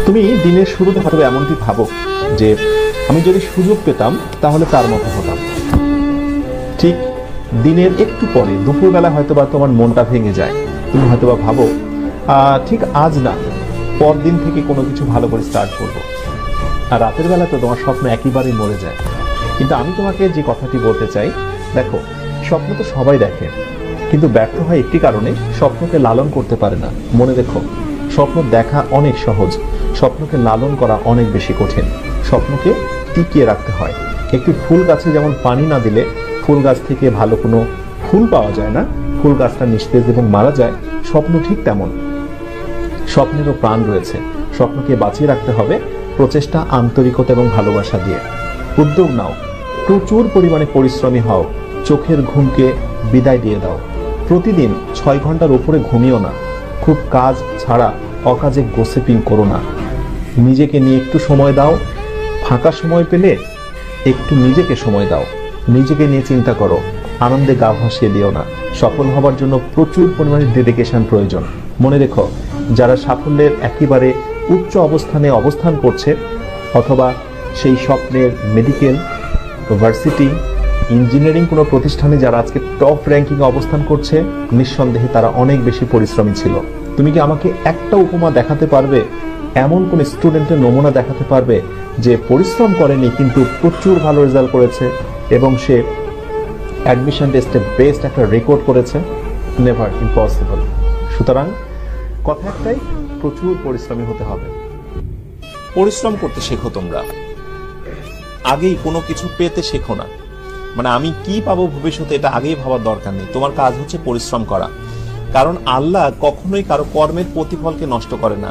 তুমি দিনের শুরুতে হয়তো এমনটি ভাবো যে আমি যদি সুযোগ পেতাম তাহলে তার মতো হতাম। ঠিক দিনের একটু পরে দুপুরবেলা হয়তোবা তোমার মনটা ভেঙে যায়। তুমি হয়তোবা ভাবো ঠিক আজ না, পরদিন থেকে কোনো কিছু ভালো করে স্টার্ট করবো। আর রাতের বেলা তো তোমার স্বপ্ন একেবারেই মরে যায়। কিন্তু আমি তোমাকে যে কথাটি বলতে চাই, দেখো, স্বপ্ন তো সবাই দেখে, কিন্তু ব্যর্থ হয় একটি কারণে, স্বপ্নকে লালন করতে পারে না। মনে রেখো, স্বপ্ন দেখা অনেক সহজ, স্বপ্নকে লালন করা অনেক বেশি কঠিন। স্বপ্নকে টিকিয়ে রাখতে হয়। একটি ফুল গাছে যেমন পানি না দিলে ফুল গাছ থেকে ভালো কোনো ফুল পাওয়া যায় না, ফুল গাছটা নিস্তেজ এবং মারা যায়, স্বপ্ন ঠিক তেমন। স্বপ্নেরও প্রাণ রয়েছে। স্বপ্নকে বাঁচিয়ে রাখতে হবে প্রচেষ্টা, আন্তরিকতা এবং ভালোবাসা দিয়ে। উদ্যোগ নাও, প্রচুর পরিমাণে পরিশ্রমী হও, চোখের ঘুমকে বিদায় দিয়ে দাও। প্রতিদিন 6 ঘন্টার উপরে ঘুমিও না। খুব কাজ ছাড়া অকাজে গোসিপিং করো না। নিজেকে নিয়ে একটু সময় দাও। ফাঁকা সময় পেলে একটু নিজেকে সময় দাও। নিজেকে নিয়ে চিন্তা করো, আনন্দে গা ভাসিয়ে দিও না। সফল হবার জন্য প্রচুর পরিমাণে ডেডিকেশন প্রয়োজন। মনে রেখো, যারা সাফল্যের একেবারে উচ্চ অবস্থানে অবস্থান করছে, অথবা সেই স্বপ্নের মেডিকেল, ভার্সিটি, ইঞ্জিনিয়ারিং কোনো প্রতিষ্ঠানে যারা আজকে টপ র্যাঙ্কিং অবস্থান করছে, নিঃসন্দেহে তারা অনেক বেশি পরিশ্রমী ছিল। তুমি কি আমাকে একটা উপমা দেখাতে পারবে, এমন কোন স্টুডেন্টের নমুনা দেখাতে পারবে যে পরিশ্রম করেনি কিন্তু প্রচুর ভালো রেজাল্ট করেছে এবং সে অ্যাডমিশন টেস্টে বেস্ট একটা রেকর্ড করেছে? Never, impossible. সুতরাং কথা একটাই, প্রচুর পরিশ্রমী হতে হবে। পরিশ্রম করতে শেখো। তোমরা আগেই কোনো কিছু পেতে শেখো না। মানে আমি কি পাবো ভবিষ্যতে, এটা আগেই ভাবার দরকার নেই। তোমার কাজ হচ্ছে পরিশ্রম করা। কারণ আল্লাহ কখনোই কারো কর্মের প্রতিফলকে নষ্ট করে না।